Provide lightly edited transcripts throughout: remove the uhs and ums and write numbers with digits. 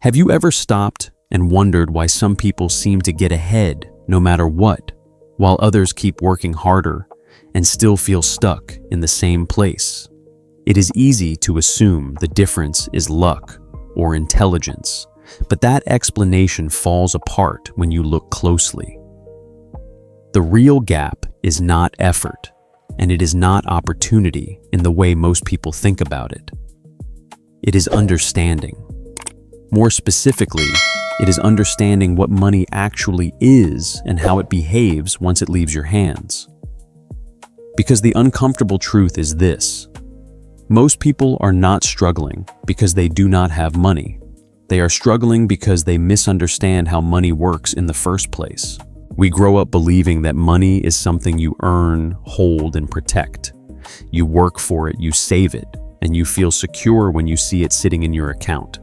Have you ever stopped and wondered why some people seem to get ahead no matter what, while others keep working harder and still feel stuck in the same place? It is easy to assume the difference is luck or intelligence, but that explanation falls apart when you look closely. The real gap is not effort, and it is not opportunity in the way most people think about it. It is understanding. More specifically, it is understanding what money actually is and how it behaves once it leaves your hands. Because the uncomfortable truth is this: most people are not struggling because they do not have money. They are struggling because they misunderstand how money works in the first place. We grow up believing that money is something you earn, hold, and protect. You work for it, you save it, and you feel secure when you see it sitting in your account.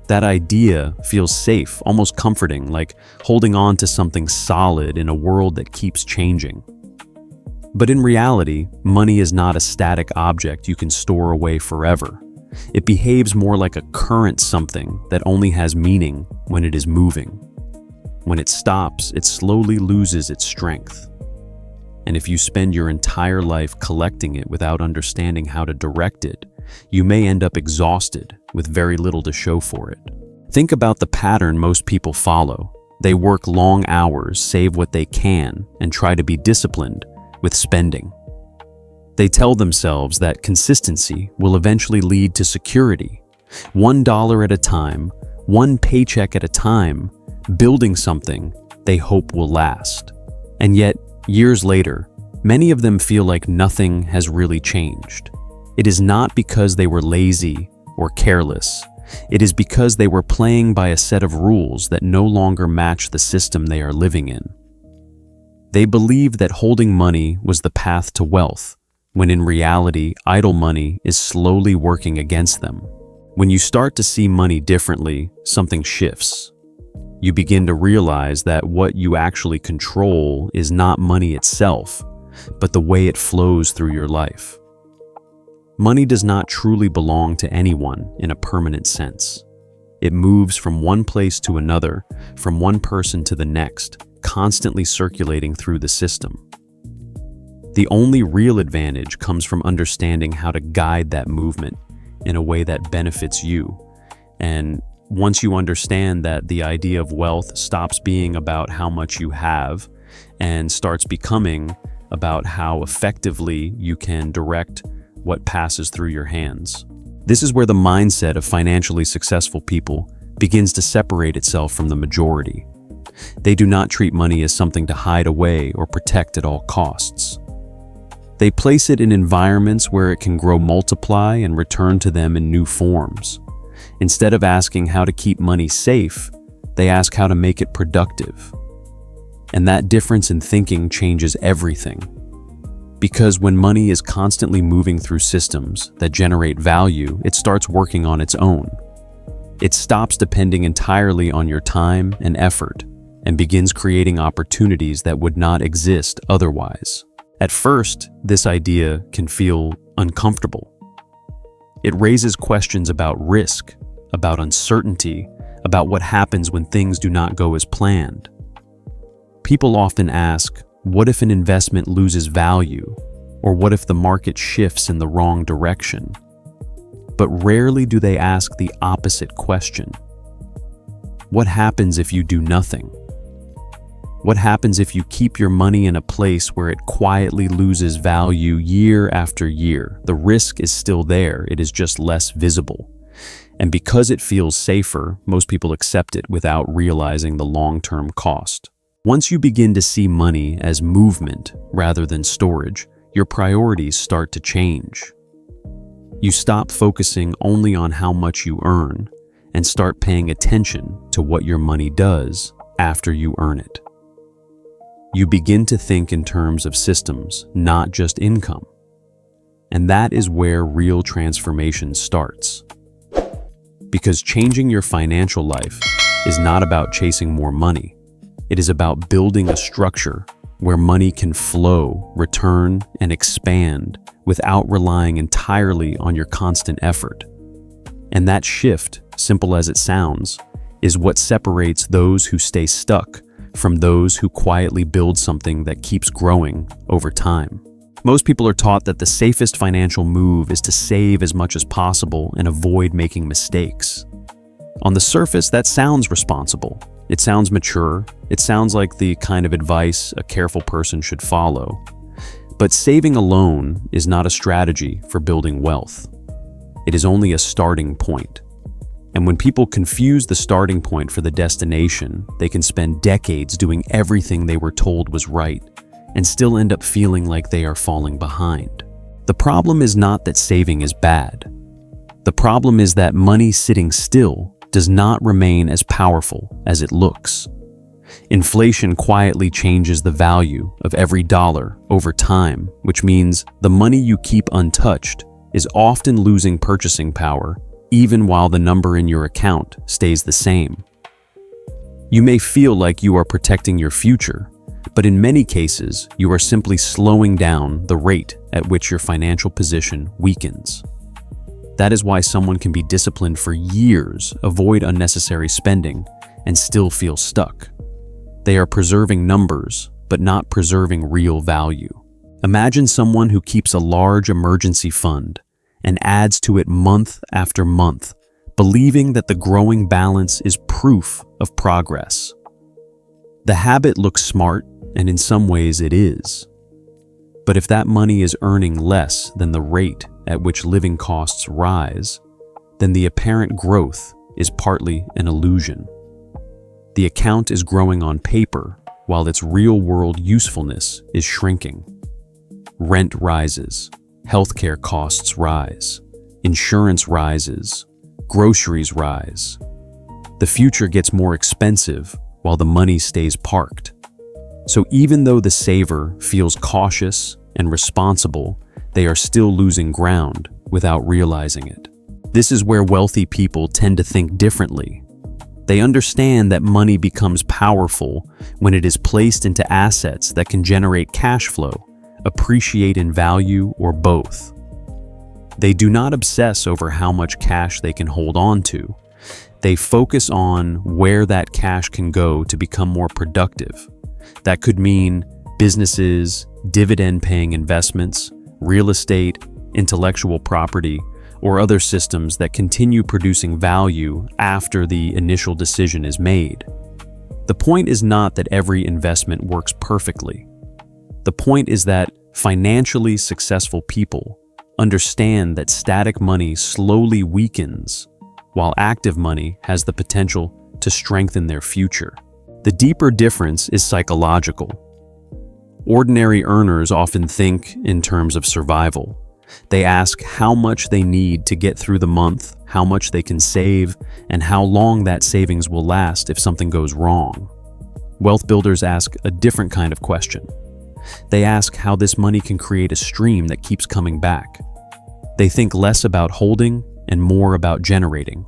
That idea feels safe, almost comforting, like holding on to something solid in a world that keeps changing. But in reality, money is not a static object you can store away forever. It behaves more like a current something that only has meaning when it is moving. When it stops, it slowly loses its strength. And if you spend your entire life collecting it without understanding how to direct it, you may end up exhausted with very little to show for it. Think about the pattern most people follow. They work long hours, save what they can, and try to be disciplined with spending. They tell themselves that consistency will eventually lead to security. $1 at a time, one paycheck at a time, building something they hope will last. And yet, years later, many of them feel like nothing has really changed. It is not because they were lazy or careless. It is because they were playing by a set of rules that no longer match the system they are living in. They believed that holding money was the path to wealth, when in reality, idle money is slowly working against them. When you start to see money differently, something shifts. You begin to realize that what you actually control is not money itself, but the way it flows through your life. Money does not truly belong to anyone in a permanent sense. It moves from one place to another, from one person to the next, constantly circulating through the system. The only real advantage comes from understanding how to guide that movement in a way that benefits you. And once you understand that the idea of wealth stops being about how much you have and starts becoming about how effectively you can direct what passes through your hands. This is where the mindset of financially successful people begins to separate itself from the majority. They do not treat money as something to hide away or protect at all costs. They place it in environments where it can grow, multiply, and return to them in new forms. Instead of asking how to keep money safe, they ask how to make it productive. And that difference in thinking changes everything. Because when money is constantly moving through systems that generate value, it starts working on its own. It stops depending entirely on your time and effort and begins creating opportunities that would not exist otherwise. At first, this idea can feel uncomfortable. It raises questions about risk, about uncertainty, about what happens when things do not go as planned. People often ask, what if an investment loses value? Or what if the market shifts in the wrong direction? But rarely do they ask the opposite question. What happens if you do nothing? What happens if you keep your money in a place where it quietly loses value year after year? The risk is still there, it is just less visible. And because it feels safer, most people accept it without realizing the long-term cost. Once you begin to see money as movement rather than storage, your priorities start to change. You stop focusing only on how much you earn and start paying attention to what your money does after you earn it. You begin to think in terms of systems, not just income. And that is where real transformation starts. Because changing your financial life is not about chasing more money. It is about building a structure where money can flow, return, and expand without relying entirely on your constant effort. And that shift, simple as it sounds, is what separates those who stay stuck from those who quietly build something that keeps growing over time. Most people are taught that the safest financial move is to save as much as possible and avoid making mistakes. On the surface, that sounds responsible. It sounds mature. It sounds like the kind of advice a careful person should follow. But saving alone is not a strategy for building wealth. It is only a starting point. And when people confuse the starting point for the destination, they can spend decades doing everything they were told was right and still end up feeling like they are falling behind. The problem is not that saving is bad. The problem is that money sitting still does not remain as powerful as it looks. Inflation quietly changes the value of every dollar over time, which means the money you keep untouched is often losing purchasing power even while the number in your account stays the same. You may feel like you are protecting your future, but in many cases, you are simply slowing down the rate at which your financial position weakens. That is why someone can be disciplined for years, avoid unnecessary spending, and still feel stuck. They are preserving numbers, but not preserving real value. Imagine someone who keeps a large emergency fund and adds to it month after month, believing that the growing balance is proof of progress. The habit looks smart, and in some ways it is. But if that money is earning less than the rate at which living costs rise, then the apparent growth is partly an illusion. The account is growing on paper, while its real-world usefulness is shrinking. Rent rises, healthcare costs rise, insurance rises, groceries rise. The future gets more expensive while the money stays parked. So even though the saver feels cautious and responsible, they are still losing ground without realizing it. This is where wealthy people tend to think differently. They understand that money becomes powerful when it is placed into assets that can generate cash flow, appreciate in value, or both. They do not obsess over how much cash they can hold on to. They focus on where that cash can go to become more productive. That could mean businesses, dividend-paying investments, real estate, intellectual property, or other systems that continue producing value after the initial decision is made. The point is not that every investment works perfectly. The point is that financially successful people understand that static money slowly weakens, while active money has the potential to strengthen their future. The deeper difference is psychological. Ordinary earners often think in terms of survival. They ask how much they need to get through the month, how much they can save, and how long that savings will last if something goes wrong. Wealth builders ask a different kind of question. They ask how this money can create a stream that keeps coming back. They think less about holding and more about generating.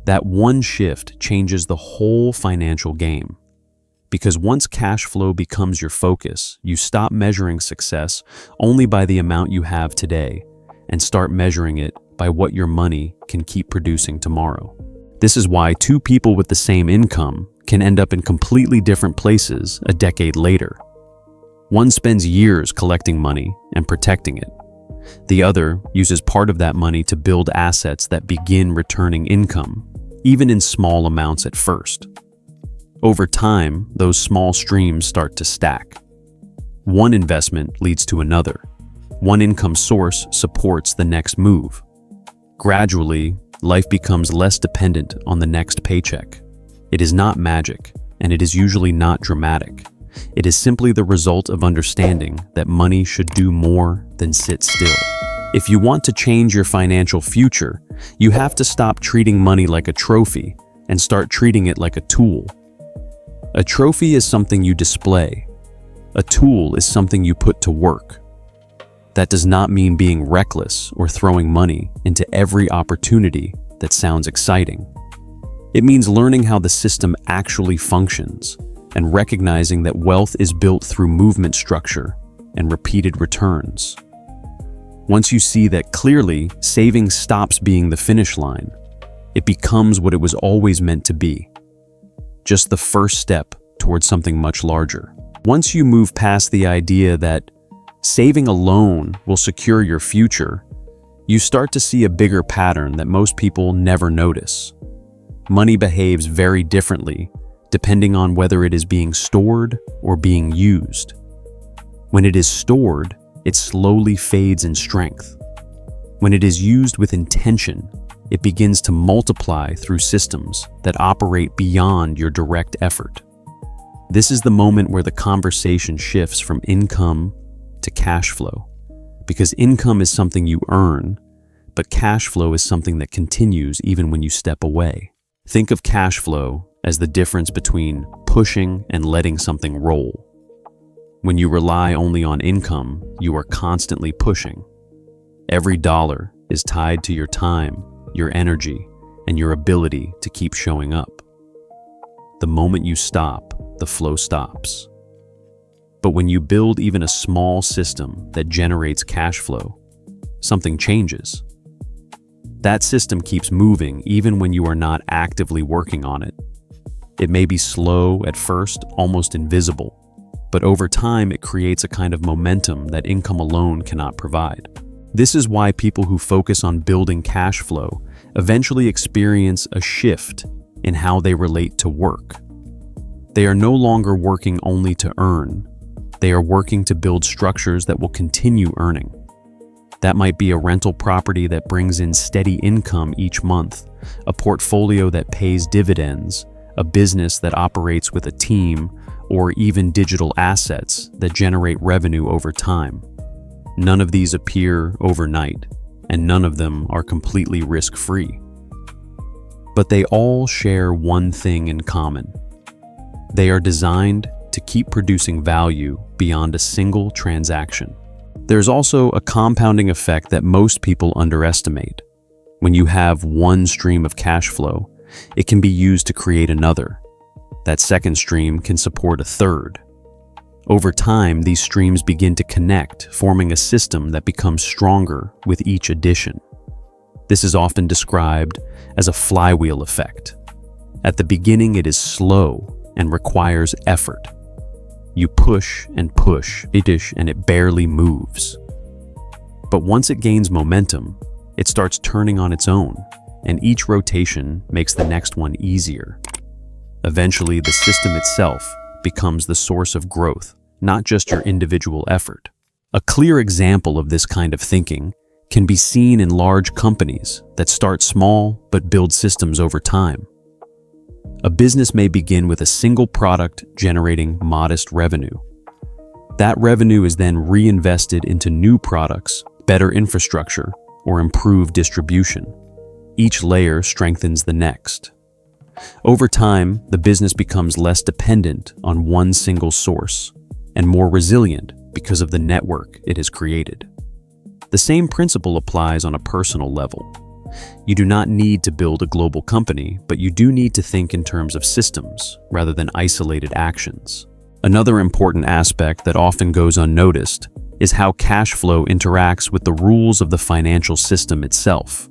That one shift changes the whole financial game. Because once cash flow becomes your focus, you stop measuring success only by the amount you have today and start measuring it by what your money can keep producing tomorrow. This is why two people with the same income can end up in completely different places a decade later. One spends years collecting money and protecting it. The other uses part of that money to build assets that begin returning income, even in small amounts at first. Over time, those small streams start to stack. One investment leads to another. One income source supports the next move. Gradually, life becomes less dependent on the next paycheck. It is not magic, and it is usually not dramatic. It is simply the result of understanding that money should do more than sit still. If you want to change your financial future, you have to stop treating money like a trophy and start treating it like a tool. A trophy is something you display. A tool is something you put to work. That does not mean being reckless or throwing money into every opportunity that sounds exciting. It means learning how the system actually functions and recognizing that wealth is built through movement structure and repeated returns. Once you see that clearly, saving stops being the finish line. It becomes what it was always meant to be. Just the first step towards something much larger. Once you move past the idea that saving alone will secure your future, you start to see a bigger pattern that most people never notice. Money behaves very differently depending on whether it is being stored or being used. When it is stored, it slowly fades in strength. When it is used with intention, it begins to multiply through systems that operate beyond your direct effort. This is the moment where the conversation shifts from income to cash flow, because income is something you earn, but cash flow is something that continues even when you step away. Think of cash flow as the difference between pushing and letting something roll. When you rely only on income, you are constantly pushing. Every dollar is tied to your time, your energy, and your ability to keep showing up. The moment you stop, the flow stops. But when you build even a small system that generates cash flow, something changes. That system keeps moving even when you are not actively working on it. It may be slow at first, almost invisible, but over time it creates a kind of momentum that income alone cannot provide. This is why people who focus on building cash flow eventually experience a shift in how they relate to work. They are no longer working only to earn. They are working to build structures that will continue earning. That might be a rental property that brings in steady income each month, a portfolio that pays dividends, a business that operates with a team, or even digital assets that generate revenue over time. None of these appear overnight, and none of them are completely risk-free. But they all share one thing in common. They are designed to keep producing value beyond a single transaction. There's also a compounding effect that most people underestimate. When you have one stream of cash flow, it can be used to create another. That second stream can support a third. Over time, these streams begin to connect, forming a system that becomes stronger with each addition. This is often described as a flywheel effect. At the beginning, it is slow and requires effort. You push and push, and it barely moves. But once it gains momentum, it starts turning on its own, and each rotation makes the next one easier. Eventually, the system itself becomes the source of growth, not just your individual effort. A clear example of this kind of thinking can be seen in large companies that start small but build systems over time. A business may begin with a single product generating modest revenue. That revenue is then reinvested into new products, better infrastructure, or improved distribution. Each layer strengthens the next. Over time, the business becomes less dependent on one single source and more resilient because of the network it has created. The same principle applies on a personal level. You do not need to build a global company, but you do need to think in terms of systems rather than isolated actions. Another important aspect that often goes unnoticed is how cash flow interacts with the rules of the financial system itself.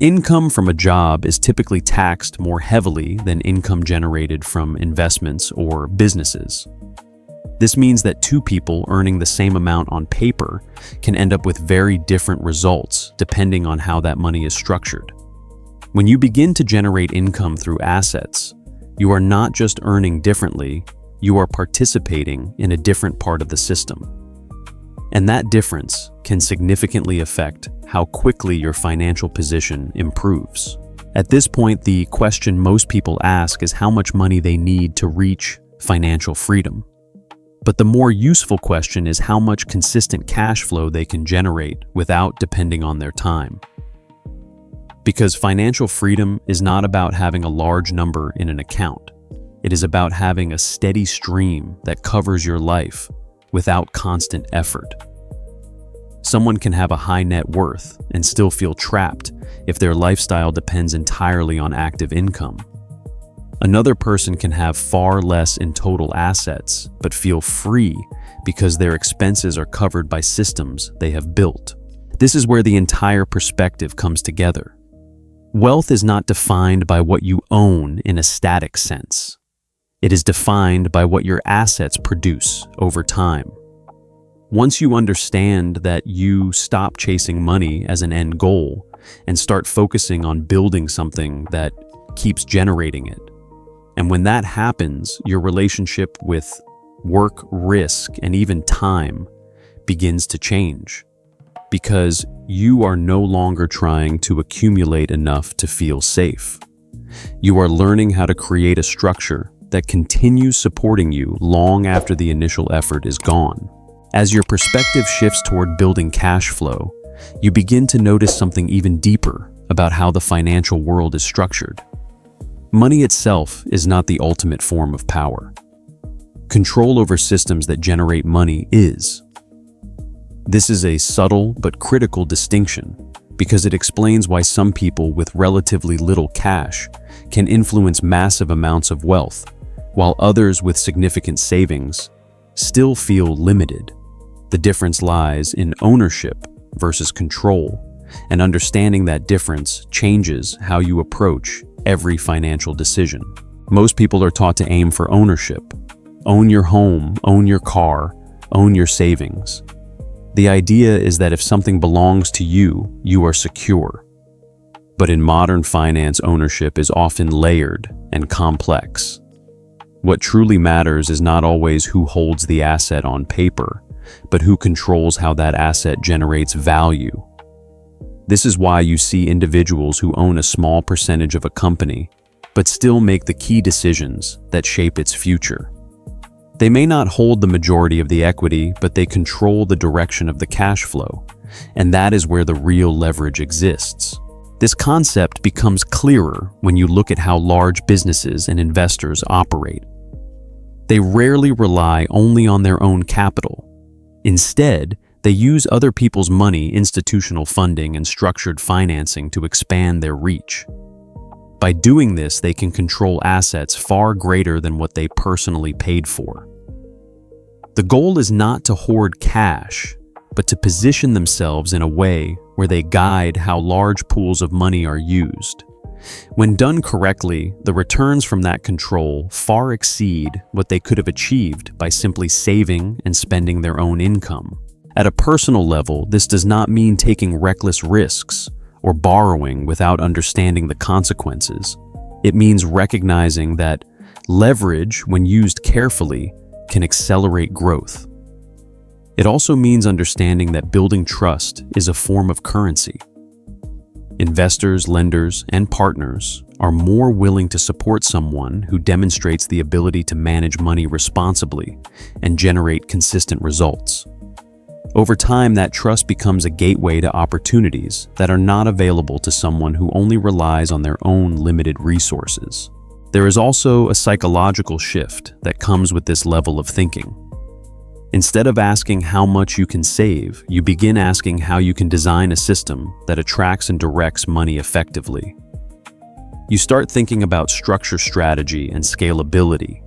Income from a job is typically taxed more heavily than income generated from investments or businesses. This means that two people earning the same amount on paper can end up with very different results depending on how that money is structured. When you begin to generate income through assets, you are not just earning differently, you are participating in a different part of the system. And that difference can significantly affect how quickly your financial position improves. At this point, the question most people ask is how much money they need to reach financial freedom. But the more useful question is how much consistent cash flow they can generate without depending on their time. Because financial freedom is not about having a large number in an account. It is about having a steady stream that covers your life without constant effort. Someone can have a high net worth and still feel trapped if their lifestyle depends entirely on active income. Another person can have far less in total assets but feel free because their expenses are covered by systems they have built. This is where the entire perspective comes together. Wealth is not defined by what you own in a static sense. It is defined by what your assets produce over time. Once you understand that, you stop chasing money as an end goal and start focusing on building something that keeps generating it. And when that happens, your relationship with work, risk, and even time begins to change, because you are no longer trying to accumulate enough to feel safe. You are learning how to create a structure that continues supporting you long after the initial effort is gone. As your perspective shifts toward building cash flow, you begin to notice something even deeper about how the financial world is structured. Money itself is not the ultimate form of power. Control over systems that generate money is. This is a subtle but critical distinction, because it explains why some people with relatively little cash can influence massive amounts of wealth, while others with significant savings still feel limited. The difference lies in ownership versus control, and understanding that difference changes how you approach every financial decision. Most people are taught to aim for ownership. Own your home, own your car, own your savings. The idea is that if something belongs to you, you are secure. But in modern finance, ownership is often layered and complex. What truly matters is not always who holds the asset on paper, but who controls how that asset generates value. This is why you see individuals who own a small percentage of a company, but still make the key decisions that shape its future. They may not hold the majority of the equity, but they control the direction of the cash flow, and that is where the real leverage exists. This concept becomes clearer when you look at how large businesses and investors operate. They rarely rely only on their own capital. Instead, they use other people's money, institutional funding, and structured financing to expand their reach. By doing this, they can control assets far greater than what they personally paid for. The goal is not to hoard cash, but to position themselves in a way where they guide how large pools of money are used. When done correctly, the returns from that control far exceed what they could have achieved by simply saving and spending their own income. At a personal level, this does not mean taking reckless risks or borrowing without understanding the consequences. It means recognizing that leverage, when used carefully, can accelerate growth. It also means understanding that building trust is a form of currency. Investors, lenders, and partners are more willing to support someone who demonstrates the ability to manage money responsibly and generate consistent results. Over time, that trust becomes a gateway to opportunities that are not available to someone who only relies on their own limited resources. There is also a psychological shift that comes with this level of thinking. Instead of asking how much you can save, you begin asking how you can design a system that attracts and directs money effectively. You start thinking about structure, strategy, and scalability.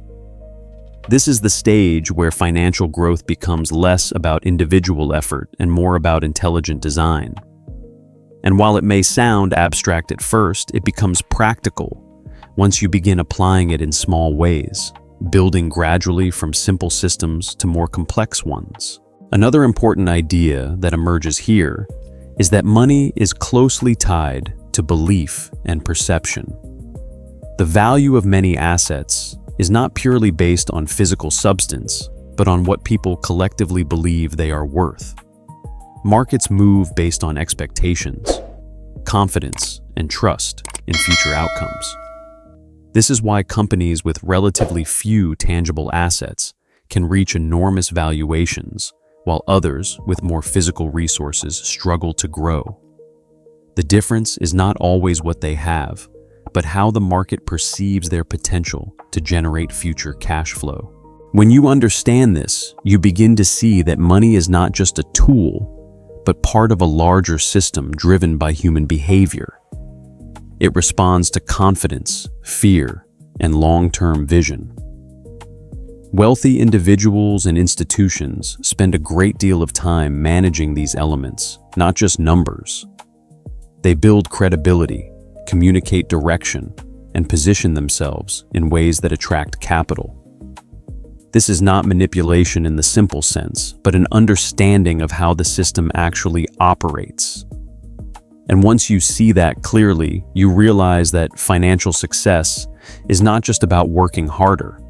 This is the stage where financial growth becomes less about individual effort and more about intelligent design. And while it may sound abstract at first, it becomes practical once you begin applying it in small ways, building gradually from simple systems to more complex ones. Another important idea that emerges here is that money is closely tied to belief and perception. The value of many assets is not purely based on physical substance, but on what people collectively believe they are worth. Markets move based on expectations, confidence, and trust in future outcomes. This is why companies with relatively few tangible assets can reach enormous valuations, while others with more physical resources struggle to grow. The difference is not always what they have, but how the market perceives their potential to generate future cash flow. When you understand this, you begin to see that money is not just a tool, but part of a larger system driven by human behavior. It responds to confidence, fear, and long-term vision. Wealthy individuals and institutions spend a great deal of time managing these elements, not just numbers. They build credibility, communicate direction, and position themselves in ways that attract capital. This is not manipulation in the simple sense, but an understanding of how the system actually operates. And once you see that clearly, you realize that financial success is not just about working harder.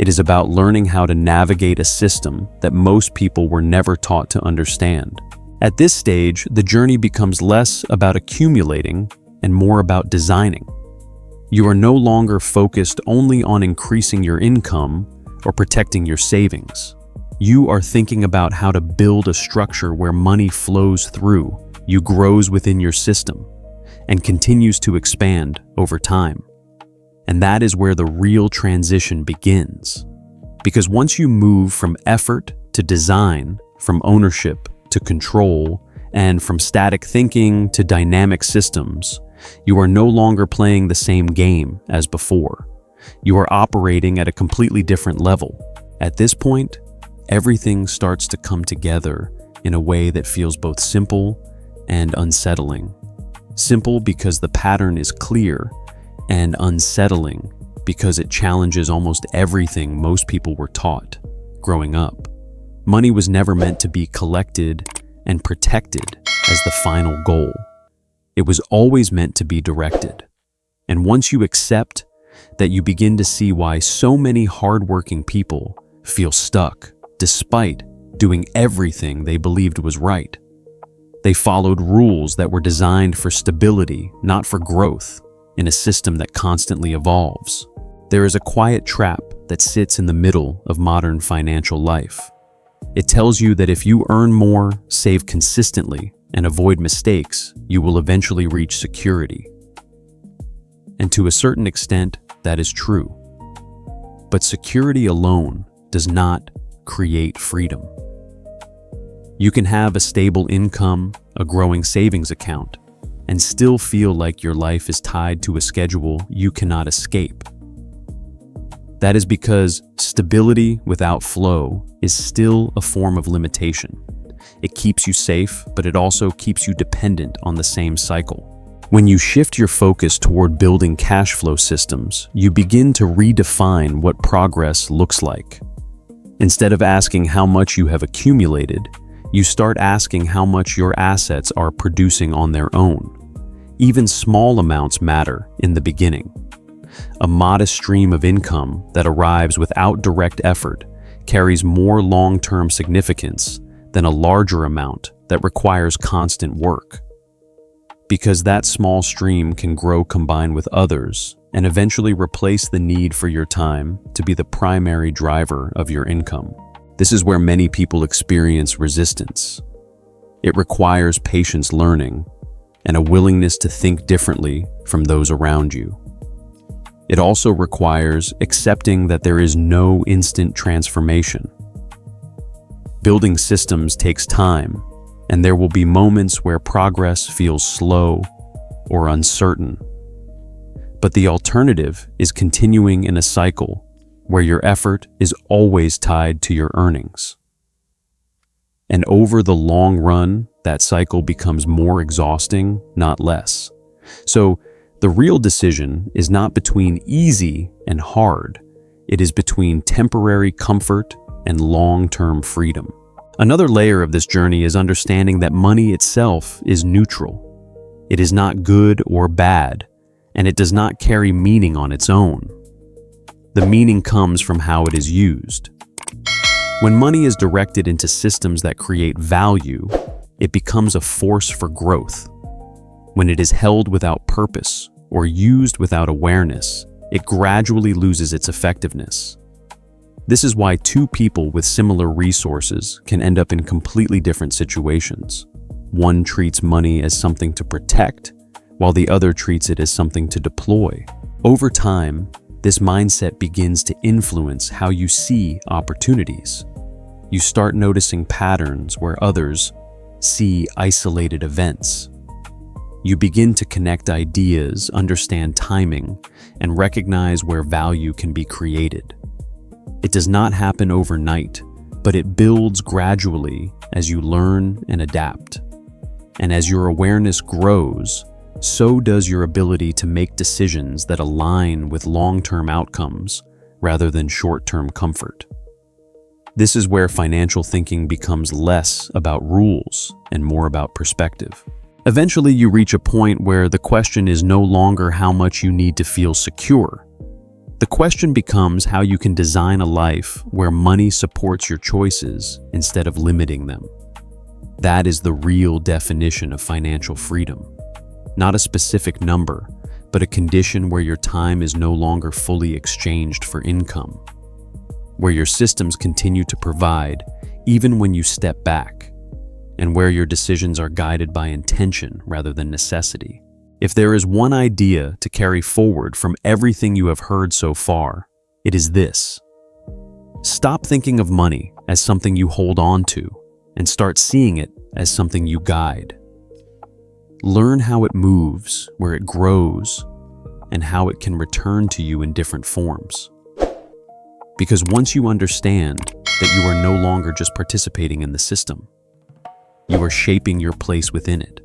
It is about learning how to navigate a system that most people were never taught to understand. At this stage, the journey becomes less about accumulating and more about designing. You are no longer focused only on increasing your income or protecting your savings. You are thinking about how to build a structure where money flows through, you grows within your system, and continues to expand over time. And that is where the real transition begins. Because once you move from effort to design, from ownership to control, and from static thinking to dynamic systems, you are no longer playing the same game as before. You are operating at a completely different level. At this point, everything starts to come together in a way that feels both simple and unsettling. Simple because the pattern is clear, and unsettling because it challenges almost everything most people were taught growing up. Money was never meant to be collected and protected as the final goal. It was always meant to be directed. And once you accept that, you begin to see why so many hardworking people feel stuck despite doing everything they believed was right. They followed rules that were designed for stability, not for growth, in a system that constantly evolves. There is a quiet trap that sits in the middle of modern financial life. It tells you that if you earn more, save consistently, and avoid mistakes, you will eventually reach security. And to a certain extent, that is true. But security alone does not create freedom. You can have a stable income, a growing savings account, and still feel like your life is tied to a schedule you cannot escape. That is because stability without flow is still a form of limitation. It keeps you safe, but it also keeps you dependent on the same cycle. When you shift your focus toward building cash flow systems, you begin to redefine what progress looks like. Instead of asking how much you have accumulated, you start asking how much your assets are producing on their own. Even small amounts matter in the beginning. A modest stream of income that arrives without direct effort carries more long-term significance than a larger amount that requires constant work. Because that small stream can grow combined with others and eventually replace the need for your time to be the primary driver of your income. This is where many people experience resistance. It requires patience learning and a willingness to think differently from those around you. It also requires accepting that there is no instant transformation. Building systems takes time, and there will be moments where progress feels slow or uncertain. But the alternative is continuing in a cycle where your effort is always tied to your earnings. And over the long run, that cycle becomes more exhausting, not less. So, the real decision is not between easy and hard. It is between temporary comfort and long-term freedom. Another layer of this journey is understanding that money itself is neutral. It is not good or bad, and it does not carry meaning on its own. The meaning comes from how it is used. When money is directed into systems that create value, it becomes a force for growth. When it is held without purpose or used without awareness, it gradually loses its effectiveness. This is why two people with similar resources can end up in completely different situations. One treats money as something to protect, while the other treats it as something to deploy. Over time, this mindset begins to influence how you see opportunities. You start noticing patterns where others see isolated events. You begin to connect ideas, understand timing, and recognize where value can be created. It does not happen overnight, but it builds gradually as you learn and adapt. And as your awareness grows, so does your ability to make decisions that align with long-term outcomes rather than short-term comfort. This is where financial thinking becomes less about rules and more about perspective. Eventually, you reach a point where the question is no longer how much you need to feel secure. The question becomes how you can design a life where money supports your choices instead of limiting them. That is the real definition of financial freedom. Not a specific number, but a condition where your time is no longer fully exchanged for income, where your systems continue to provide even when you step back, and where your decisions are guided by intention rather than necessity. If there is one idea to carry forward from everything you have heard so far, it is this. Stop thinking of money as something you hold on to and start seeing it as something you guide. Learn how it moves, where it grows, and how it can return to you in different forms. Because once you understand that you are no longer just participating in the system, you are shaping your place within it.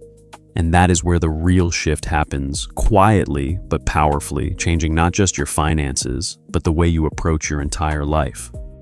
And that is where the real shift happens, quietly but powerfully, changing not just your finances, but the way you approach your entire life.